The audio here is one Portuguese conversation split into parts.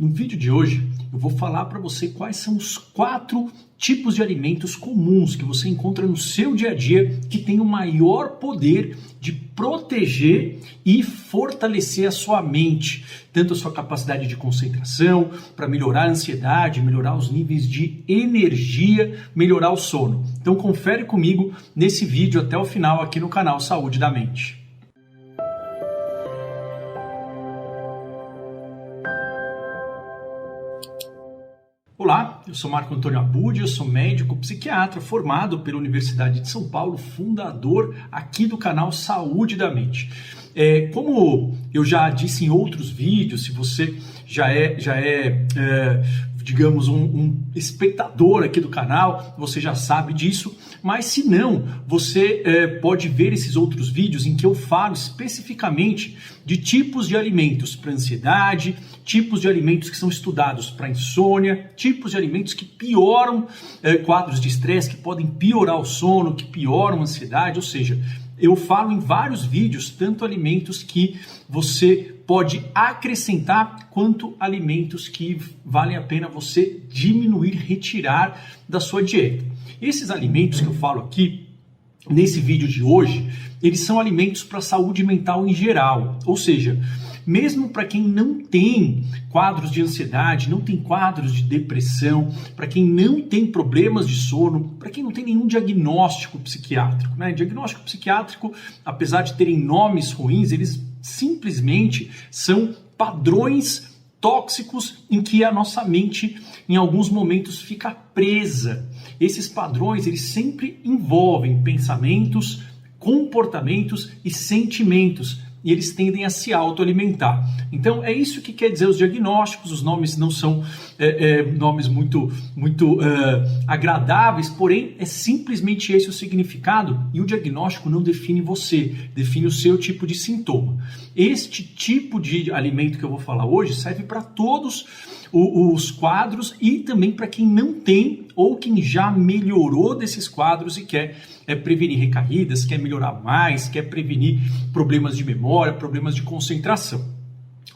No vídeo de hoje eu vou falar para você quais são os 4 tipos de alimentos comuns que você encontra no seu dia a dia que tem o maior poder de proteger e fortalecer a sua mente, tanto a sua capacidade de concentração, para melhorar a ansiedade, melhorar os níveis de energia, melhorar o sono. Então confere comigo nesse vídeo até o final aqui no canal Saúde da Mente. Olá, eu sou Marco Antônio Abud, eu sou médico psiquiatra formado pela Universidade de São Paulo, fundador aqui do canal Saúde da Mente. Como eu já disse em outros vídeos, se você já é digamos, um espectador aqui do canal, você já sabe disso, mas se não, você pode ver esses outros vídeos em que eu falo especificamente de tipos de alimentos para ansiedade, tipos de alimentos que são estudados para insônia, tipos de alimentos que pioram quadros de estresse, que podem piorar o sono, que pioram a ansiedade, ou seja, eu falo em vários vídeos, tanto alimentos que você pode acrescentar, quanto alimentos que valem a pena você diminuir, retirar da sua dieta. Esses alimentos que eu falo aqui, nesse vídeo de hoje, eles são alimentos para a saúde mental em geral, ou seja, mesmo para quem não tem quadros de ansiedade, não tem quadros de depressão, para quem não tem problemas de sono, para quem não tem nenhum diagnóstico psiquiátrico, né? Diagnóstico psiquiátrico, apesar de terem nomes ruins, eles simplesmente são padrões tóxicos em que a nossa mente, em alguns momentos, fica presa. Esses padrões, eles sempre envolvem pensamentos, comportamentos e sentimentos, e eles tendem a se autoalimentar. Então, é isso que quer dizer os diagnósticos. Os nomes não são nomes muito agradáveis, porém, é simplesmente esse o significado, e o diagnóstico não define você, define o seu tipo de sintoma. Este tipo de alimento que eu vou falar hoje serve para todos os quadros e também para quem não tem ou quem já melhorou desses quadros e quer prevenir recaídas, quer melhorar mais, quer prevenir problemas de memória, problemas de concentração.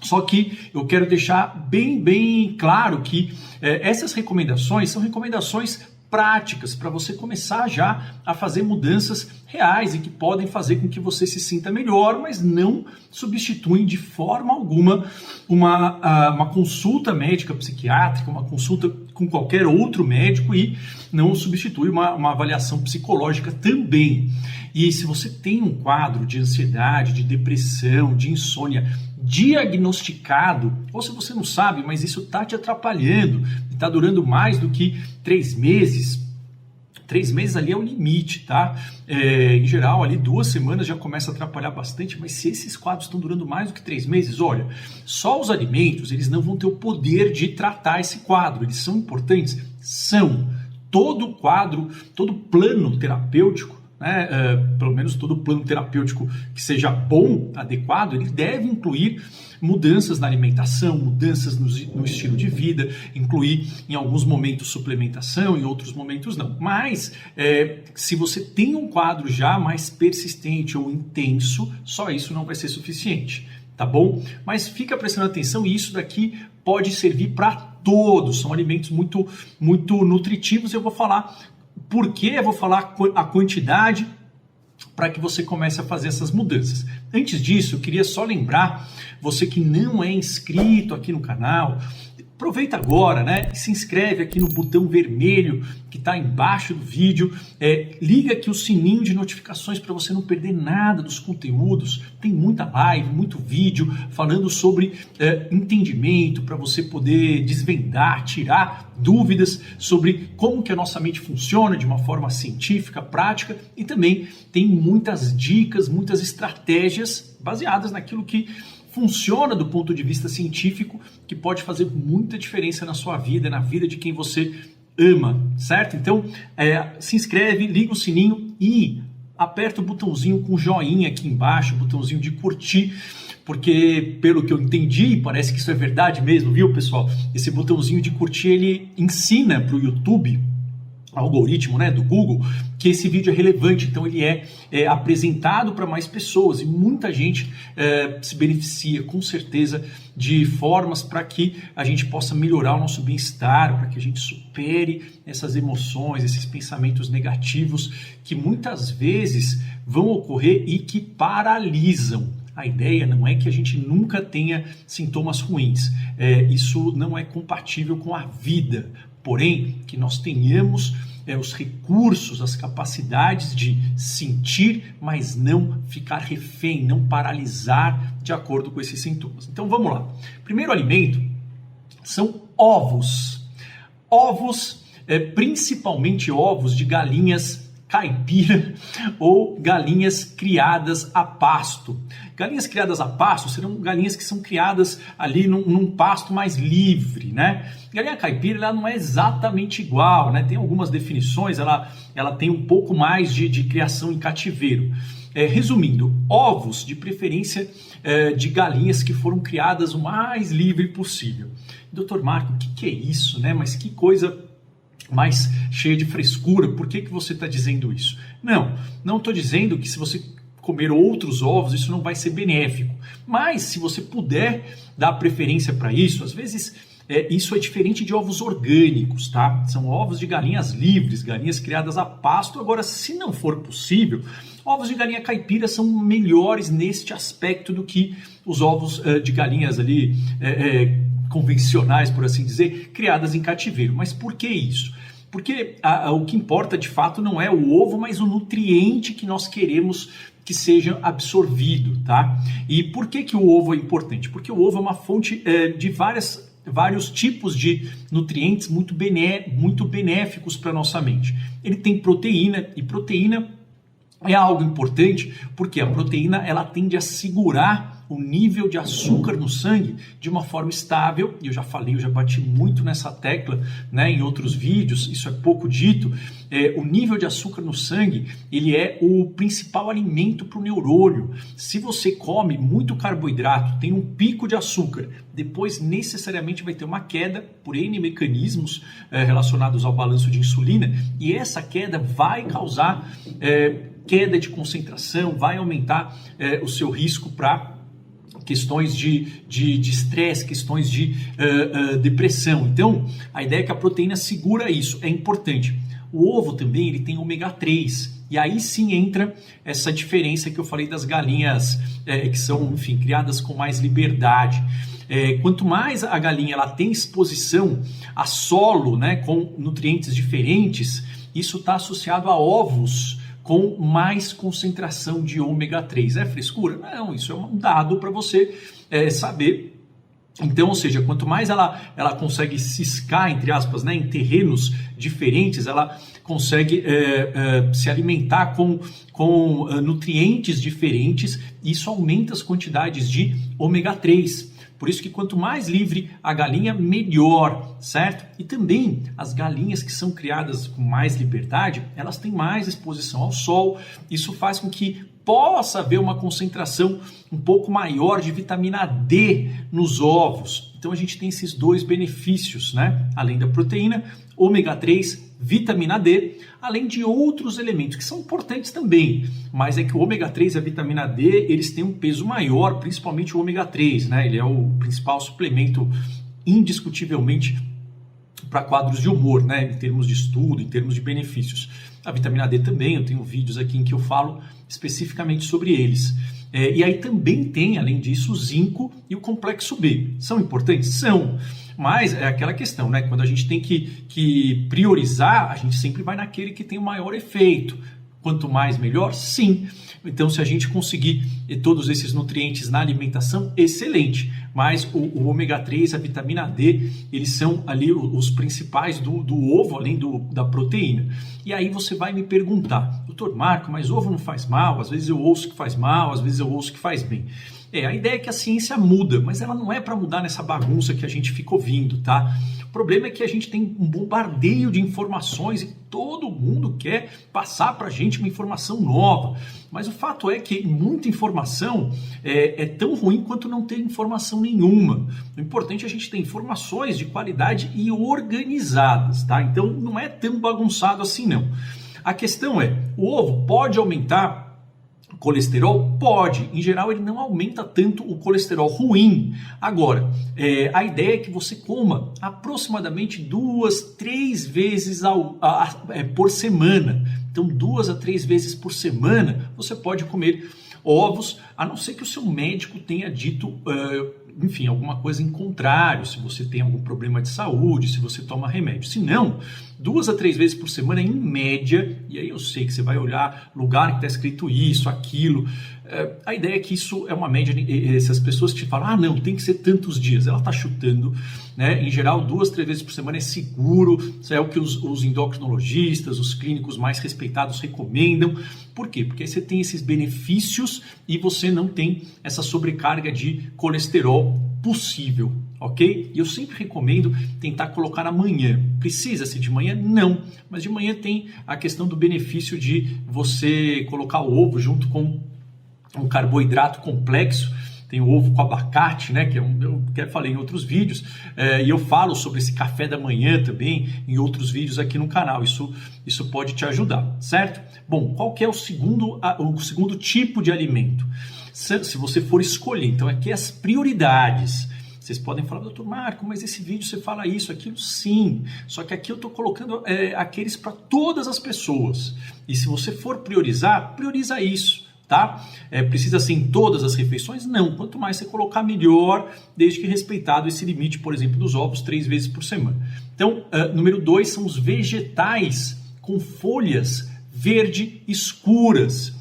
Só que eu quero deixar bem claro que essas recomendações são recomendações práticas para você começar já a fazer mudanças reais e que podem fazer com que você se sinta melhor, mas não substituem de forma alguma uma consulta médica psiquiátrica, uma consulta com qualquer outro médico, e não substitui uma avaliação psicológica também. E se você tem um quadro de ansiedade, de depressão, de insônia diagnosticado, ou se você não sabe, mas isso está te atrapalhando, está durando mais do que 3 meses, 3 meses ali é o limite, tá? Em geral, ali 2 semanas já começa a atrapalhar bastante, mas se esses quadros estão durando mais do que 3 meses, olha, só os alimentos, eles não vão ter o poder de tratar esse quadro. Eles são importantes? São. Todo quadro, todo plano terapêutico, pelo menos todo plano terapêutico que seja bom, adequado, ele deve incluir mudanças na alimentação, mudanças no estilo de vida, incluir em alguns momentos suplementação, em outros momentos não. Mas se você tem um quadro já mais persistente ou intenso, só isso não vai ser suficiente, tá bom? Mas fica prestando atenção, e isso daqui pode servir para todos, são alimentos muito nutritivos. Eu vou falar por quê, eu vou falar a quantidade para que você comece a fazer essas mudanças. Antes disso, eu queria só lembrar, você que não é inscrito aqui no canal, aproveita agora, né? Se inscreve aqui no botão vermelho que está embaixo do vídeo, liga aqui o sininho de notificações para você não perder nada dos conteúdos. Tem muita live, muito vídeo falando sobre entendimento, para você poder desvendar, tirar dúvidas sobre como que a nossa mente funciona de uma forma científica, prática, e também tem muitas dicas, muitas estratégias baseadas naquilo que funciona do ponto de vista científico, que pode fazer muita diferença na sua vida, na vida de quem você ama, certo? Então, se inscreve, liga o sininho e aperta o botãozinho com joinha aqui embaixo, o botãozinho de curtir, porque pelo que eu entendi, parece que isso é verdade mesmo, viu, pessoal? Esse botãozinho de curtir, ele ensina para o YouTube algoritmo, né, do Google, que esse vídeo é relevante, então ele é apresentado para mais pessoas e muita gente se beneficia com certeza de formas para que a gente possa melhorar o nosso bem-estar, para que a gente supere essas emoções, esses pensamentos negativos que muitas vezes vão ocorrer e que paralisam. A ideia não é que a gente nunca tenha sintomas ruins, isso não é compatível com a vida. Porém, que nós tenhamos os recursos, as capacidades de sentir, mas não ficar refém, não paralisar de acordo com esses sintomas. Então vamos lá. Primeiro alimento são ovos. Ovos, principalmente ovos de galinhas caipira ou galinhas criadas a pasto. Galinhas criadas a pasto serão galinhas que são criadas ali num pasto mais livre, né? Galinha caipira ela não é exatamente igual, né? Tem algumas definições, ela tem um pouco mais de criação em cativeiro. Resumindo, ovos de preferência de galinhas que foram criadas o mais livre possível. Doutor Marco, o que é isso, né? Mas que coisa mais cheia de frescura, por que você está dizendo isso? Não estou dizendo que se você comer outros ovos, isso não vai ser benéfico. Mas se você puder dar preferência para isso, às vezes isso é diferente de ovos orgânicos, tá? São ovos de galinhas livres, galinhas criadas a pasto. Agora, se não for possível, ovos de galinha caipira são melhores neste aspecto do que os ovos de galinhas ali convencionais, por assim dizer, criadas em cativeiro. Mas por que isso? Porque o que importa de fato não é o ovo, mas o nutriente que nós queremos que seja absorvido, tá? E por que o ovo é importante? Porque o ovo é uma fonte de vários tipos de nutrientes muito benéficos para a nossa mente. Ele tem proteína, e proteína é algo importante porque a proteína ela tende a segurar o nível de açúcar no sangue de uma forma estável, e eu já bati muito nessa tecla, né, em outros vídeos, isso é pouco dito. O nível de açúcar no sangue, ele é o principal alimento para o neurônio. Se você come muito carboidrato, tem um pico de açúcar, depois necessariamente vai ter uma queda por N mecanismos relacionados ao balanço de insulina, e essa queda vai causar queda de concentração, vai aumentar o seu risco para questões de estresse, questões de depressão. Então, a ideia é que a proteína segura isso, é importante. O ovo também ele tem ômega 3, e aí sim entra essa diferença que eu falei das galinhas que são, enfim, criadas com mais liberdade. Quanto mais a galinha ela tem exposição a solo, né, com nutrientes diferentes, isso está associado a ovos com mais concentração de ômega 3. É frescura? Não, isso é um dado para você saber. Então, ou seja, quanto mais ela consegue ciscar, entre aspas, né, em terrenos diferentes, ela consegue se alimentar com nutrientes diferentes, e isso aumenta as quantidades de ômega 3. Por isso que quanto mais livre a galinha, melhor, certo? E também as galinhas que são criadas com mais liberdade, elas têm mais exposição ao sol. Isso faz com que possa haver uma concentração um pouco maior de vitamina D nos ovos. Então a gente tem esses dois benefícios, né? Além da proteína, ômega 3, vitamina D, além de outros elementos que são importantes também, mas é que o ômega 3 e a vitamina D, eles têm um peso maior, principalmente o ômega 3, né? Ele é o principal suplemento indiscutivelmente para quadros de humor, né? Em termos de estudo, em termos de benefícios. A vitamina D também, eu tenho vídeos aqui em que eu falo especificamente sobre eles. E aí também tem, além disso, o zinco e o complexo B. São importantes? São. Mas é aquela questão, né? Quando a gente tem que priorizar, a gente sempre vai naquele que tem o maior efeito. Quanto mais, melhor? Sim. Então, se a gente conseguir todos esses nutrientes na alimentação, excelente. Mas o ômega 3, a vitamina D, eles são ali os principais do ovo, além da proteína. E aí você vai me perguntar, doutor Marco, mas ovo não faz mal? Às vezes eu ouço que faz mal, às vezes eu ouço que faz bem. A ideia é que a ciência muda, mas ela não é para mudar nessa bagunça que a gente fica ouvindo, tá? O problema é que a gente tem um bombardeio de informações e todo mundo quer passar para a gente uma informação nova. Mas o fato é que muita informação é tão ruim quanto não ter informação nenhuma. O importante é a gente ter informações de qualidade e organizadas, tá? Então não é tão bagunçado assim, não. A questão é, o ovo pode aumentar colesterol? Pode. Em geral, ele não aumenta tanto o colesterol ruim. Agora, a ideia é que você coma aproximadamente 2-3 vezes por semana. Então, 2 a 3 vezes por semana, você pode comer ovos, a não ser que o seu médico tenha dito, enfim, alguma coisa em contrário, se você tem algum problema de saúde, se você toma remédio. Se não, 2 a 3 vezes por semana em média, e aí eu sei que você vai olhar lugar que está escrito isso, aquilo. A ideia é que isso é uma média, essas pessoas que te falam, não, tem que ser tantos dias, ela está chutando, né? Em geral, 2 a 3 vezes por semana é seguro, isso é o que os endocrinologistas, os clínicos mais respeitados recomendam. Por quê? Porque aí você tem esses benefícios e você não tem essa sobrecarga de colesterol possível, ok? E eu sempre recomendo tentar colocar amanhã. Precisa ser de manhã? Não, mas de manhã tem a questão do benefício de você colocar o ovo junto com um carboidrato complexo. Tem o ovo com abacate, né, que eu falei em outros vídeos, e eu falo sobre esse café da manhã também em outros vídeos aqui no canal. Isso pode te ajudar, certo? Bom, qual que é o segundo tipo de alimento? Se você for escolher, então aqui as prioridades. Vocês podem falar, doutor Marco, mas esse vídeo você fala isso, aquilo, sim. Só que aqui eu estou colocando aqueles para todas as pessoas. E se você for priorizar, prioriza isso. Tá? Precisa ser em todas as refeições? Não, quanto mais você colocar, melhor, desde que respeitado esse limite, por exemplo, dos ovos 3 vezes por semana. Então, número 2 são os vegetais com folhas verde escuras.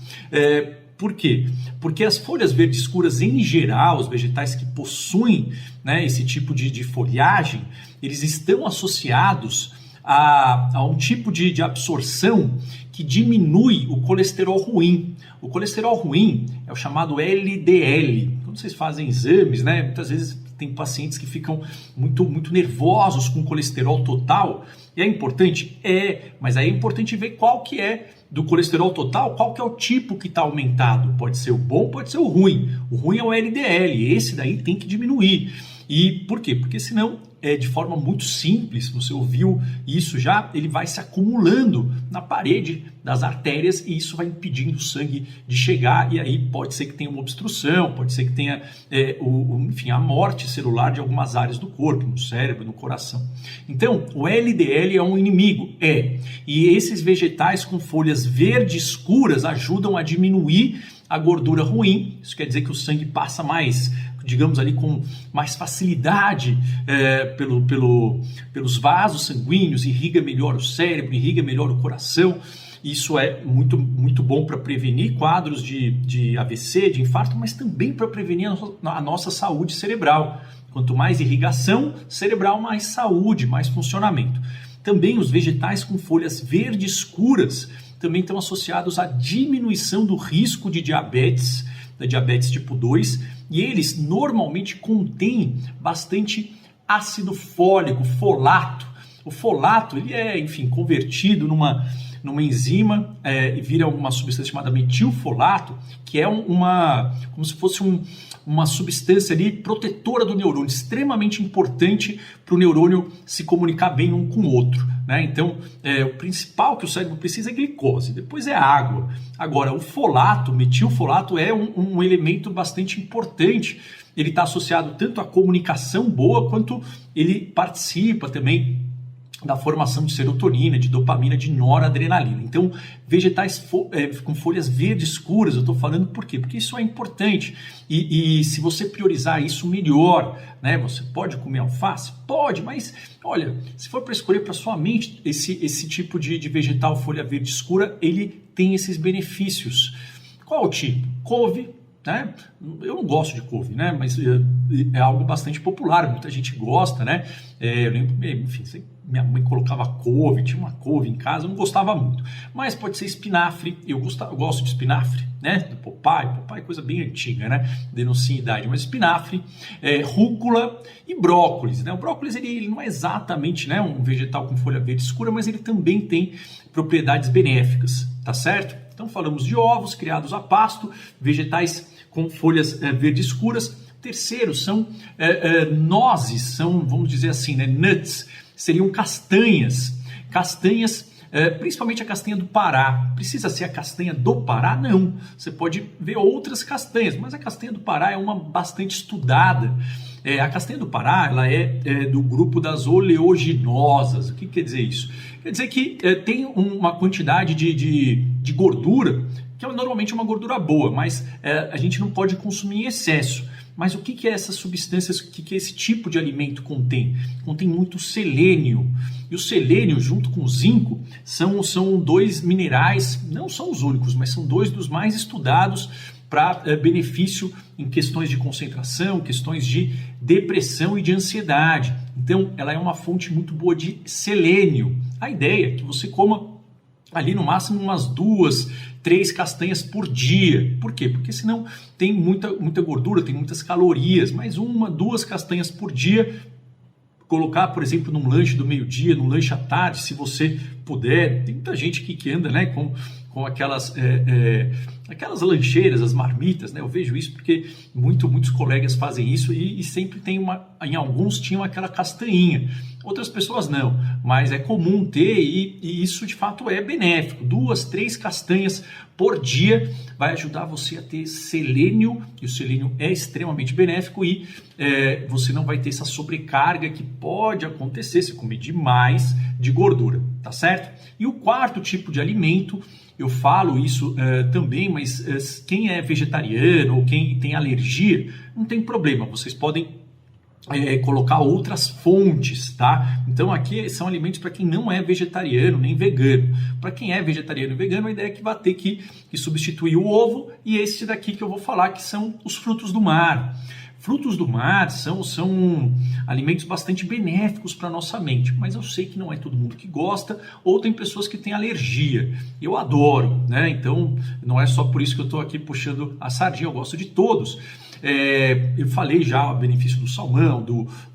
Por quê? Porque as folhas verdes escuras, em geral, os vegetais que possuem, né, esse tipo de folhagem, eles estão associados a um tipo de absorção que diminui o colesterol ruim. O colesterol ruim é o chamado LDL. Quando vocês fazem exames, né, muitas vezes tem pacientes que ficam muito nervosos com o colesterol total. E é importante? Mas aí é importante ver qual que é do colesterol total, qual que é o tipo que está aumentado. Pode ser o bom, pode ser o ruim. O ruim é o LDL, esse daí tem que diminuir. E por quê? Porque senão, de forma muito simples, você ouviu isso já, ele vai se acumulando na parede das artérias e isso vai impedindo o sangue de chegar, e aí pode ser que tenha uma obstrução, pode ser que tenha enfim, a morte celular de algumas áreas do corpo, no cérebro, no coração. Então, o LDL é um inimigo, e esses vegetais com folhas verde escuras ajudam a diminuir a gordura ruim. Isso quer dizer que o sangue passa mais, digamos ali, com mais facilidade pelos vasos sanguíneos, irriga melhor o cérebro, irriga melhor o coração. Isso é muito bom para prevenir quadros de AVC, de infarto, mas também para prevenir a nossa saúde cerebral. Quanto mais irrigação cerebral, mais saúde, mais funcionamento. Também os vegetais com folhas verde escuras também estão associados à diminuição do risco de diabetes, da diabetes tipo 2, e eles normalmente contêm bastante ácido fólico, folato. O folato, ele é, enfim, convertido numa enzima e vira uma substância chamada metilfolato, que é como se fosse uma substância ali protetora do neurônio, extremamente importante para o neurônio se comunicar bem um com o outro, né? Então, o principal que o cérebro precisa é glicose, depois é água. Agora, o folato, metilfolato, é um elemento bastante importante. Ele está associado tanto à comunicação boa, quanto ele participa também da formação de serotonina, de dopamina, de noradrenalina. Então, vegetais com folhas verdes escuras, eu estou falando por quê? Porque isso é importante. E se você priorizar isso, melhor, né? Você pode comer alface? Pode, mas olha, se for para escolher para sua mente esse tipo de vegetal folha verde escura, ele tem esses benefícios. Qual o tipo? Couve, né? Eu não gosto de couve, né? Mas é algo bastante popular, muita gente gosta, né? Eu lembro, enfim, minha mãe colocava couve, tinha uma couve em casa, eu não gostava muito. Mas pode ser espinafre, eu gosto de espinafre, né? Do Popeye é coisa bem antiga, né? Denuncia a idade, mas espinafre, rúcula e brócolis, né? O brócolis ele não é exatamente, né, um vegetal com folha verde escura, mas ele também tem propriedades benéficas, tá certo? Então falamos de ovos criados a pasto, vegetais com folhas verdes escuras. Terceiro, são nozes, são, vamos dizer assim, né, nuts, seriam castanhas. Castanhas, principalmente a castanha do Pará. Precisa ser a castanha do Pará? Não. Você pode ver outras castanhas, mas a castanha do Pará é uma bastante estudada. A castanha do Pará ela é do grupo das oleaginosas. O que quer dizer isso? Quer dizer que tem uma quantidade de gordura, que é normalmente uma gordura boa, mas a gente não pode consumir em excesso. Mas o que é essas substâncias, o que esse tipo de alimento contém? Contém muito selênio. E o selênio, junto com o zinco, são dois minerais, não são os únicos, mas são dois dos mais estudados para benefício em questões de concentração, questões de depressão e de ansiedade. Então, ela é uma fonte muito boa de selênio. A ideia é que você coma ali no máximo umas 2, 3 castanhas por dia. Por quê? Porque senão tem muita gordura, tem muitas calorias, mas 1, 2 castanhas por dia. Colocar, por exemplo, num lanche do meio-dia, num lanche à tarde, se você puder. Tem muita gente que anda, né, com aquelas lancheiras, as marmitas, né? Eu vejo isso porque muitos colegas fazem isso e sempre tem em alguns tinham aquela castanhinha. Outras pessoas não, mas é comum ter e isso de fato é benéfico. 2, 3 castanhas por dia vai ajudar você a ter selênio, e o selênio é extremamente benéfico e você não vai ter essa sobrecarga que pode acontecer se comer demais de gordura, tá certo? E o quarto tipo de alimento, eu falo isso também, mas quem é vegetariano ou quem tem alergia, não tem problema, vocês podem colocar outras fontes, tá? Então aqui são alimentos para quem não é vegetariano nem vegano. Para quem é vegetariano e vegano, a ideia é que vai ter que substituir o ovo e esse daqui que eu vou falar, que são os frutos do mar. Frutos do mar são alimentos bastante benéficos para a nossa mente, mas eu sei que não é todo mundo que gosta, ou tem pessoas que têm alergia. Eu adoro, né? Então não é só por isso que eu estou aqui puxando a sardinha, eu gosto de todos. Eu falei já o benefício do salmão,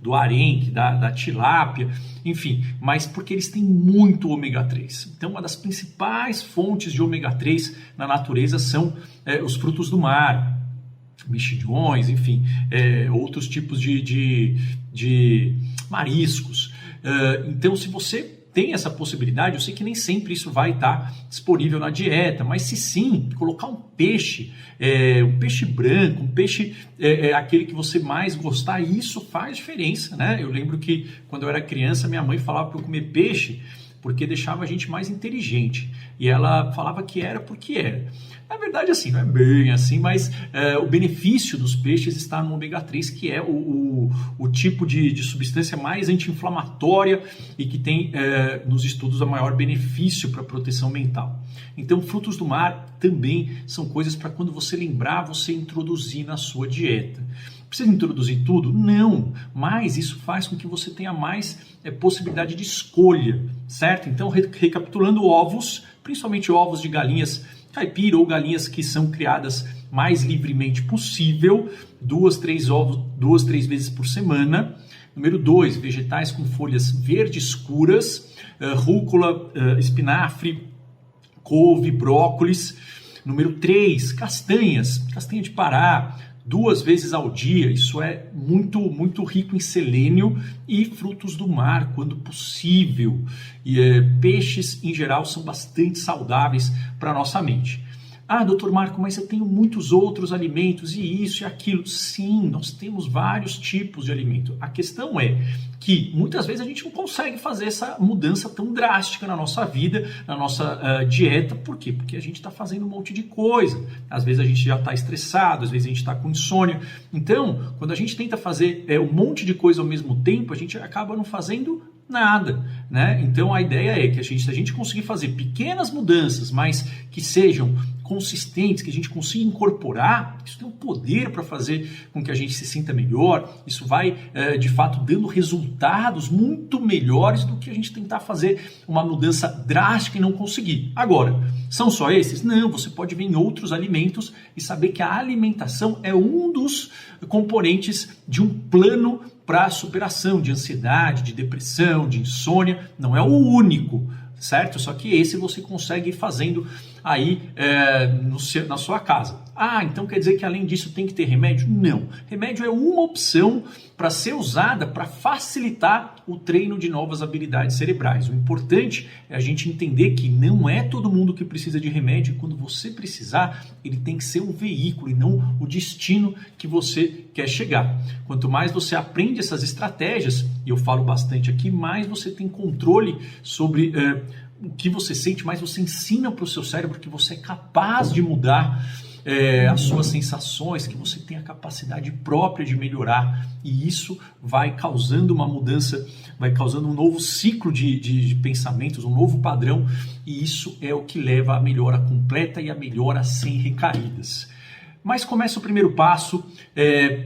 do arenque, da tilápia, enfim, mas porque eles têm muito ômega 3. Então, uma das principais fontes de ômega 3 na natureza são os frutos do mar, mexilhões, enfim, outros tipos de mariscos. Então, se você tem essa possibilidade, eu sei que nem sempre isso vai estar disponível na dieta, mas se sim, colocar um peixe branco, um peixe aquele que você mais gostar, isso faz diferença, né? Eu lembro que quando eu era criança, minha mãe falava para eu comer peixe porque deixava a gente mais inteligente, e ela falava que era porque era. Na verdade, assim, não é bem assim, mas o benefício dos peixes está no ômega 3, que é o tipo de substância mais anti-inflamatória e que tem, nos estudos, a maior benefício para a proteção mental. Então, frutos do mar também são coisas para quando você lembrar, você introduzir na sua dieta. Precisa introduzir tudo? Não, mas isso faz com que você tenha mais possibilidade de escolha, certo? Então, recapitulando, ovos, principalmente ovos de galinhas caipira ou galinhas que são criadas mais livremente possível, 2, 3 ovos, 2, 3 vezes por semana. Número 2, vegetais com folhas verde escuras, rúcula, espinafre, couve, brócolis. Número 3, castanha de Pará, 2 vezes ao dia. Isso é muito rico em selênio, e frutos do mar quando possível. E peixes em geral são bastante saudáveis para a nossa mente. Ah, doutor Marco, mas eu tenho muitos outros alimentos e isso e aquilo. Sim, nós temos vários tipos de alimento. A questão é que muitas vezes a gente não consegue fazer essa mudança tão drástica na nossa vida, na nossa dieta. Por quê? Porque a gente está fazendo um monte de coisa. Às vezes a gente já está estressado, às vezes a gente está com insônia. Então, quando a gente tenta fazer um monte de coisa ao mesmo tempo, a gente acaba não fazendo Nada, né? Então a ideia é que se a gente conseguir fazer pequenas mudanças, mas que sejam consistentes, que a gente consiga incorporar, isso tem um poder para fazer com que a gente se sinta melhor, isso vai de fato dando resultados muito melhores do que a gente tentar fazer uma mudança drástica e não conseguir. Agora, são só esses? Não, você pode ver em outros alimentos e saber que a alimentação é um dos componentes de um plano para a superação de ansiedade, de depressão, de insônia, não é o único, certo? Só que esse você consegue ir fazendo aí na sua casa. Ah, então quer dizer que além disso tem que ter remédio? Não. Remédio é uma opção para ser usada para facilitar o treino de novas habilidades cerebrais. O importante é a gente entender que não é todo mundo que precisa de remédio e quando você precisar, ele tem que ser um veículo e não o destino que você quer chegar. Quanto mais você aprende essas estratégias, e eu falo bastante aqui, mais você tem controle sobre o que você sente, mais você ensina para o seu cérebro que você é capaz de mudar as suas sensações, que você tem a capacidade própria de melhorar, e isso vai causando uma mudança, vai causando um novo ciclo de pensamentos, um novo padrão, e isso é o que leva à melhora completa e à melhora sem recaídas. Mas começa o primeiro passo,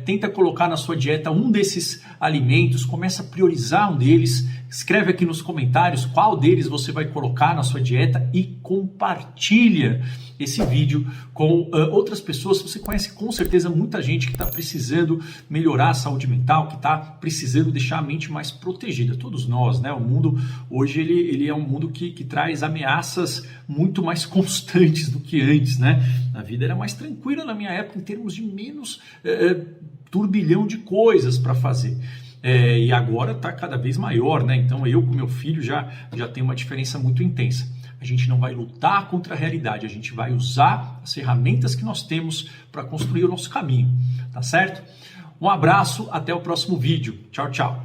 tenta colocar na sua dieta um desses alimentos, começa a priorizar um deles, escreve aqui nos comentários qual deles você vai colocar na sua dieta e compartilha esse vídeo com outras pessoas. Você conhece com certeza muita gente que está precisando melhorar a saúde mental, que está precisando deixar a mente mais protegida. Todos nós, né? O mundo hoje ele é um mundo que traz ameaças muito mais constantes do que antes, né? A vida era mais tranquila na minha época em termos de menos turbilhão de coisas para fazer. E agora está cada vez maior, né? Então eu com meu filho já tem uma diferença muito intensa. A gente não vai lutar contra a realidade, a gente vai usar as ferramentas que nós temos para construir o nosso caminho, tá certo? Um abraço, até o próximo vídeo. Tchau, tchau.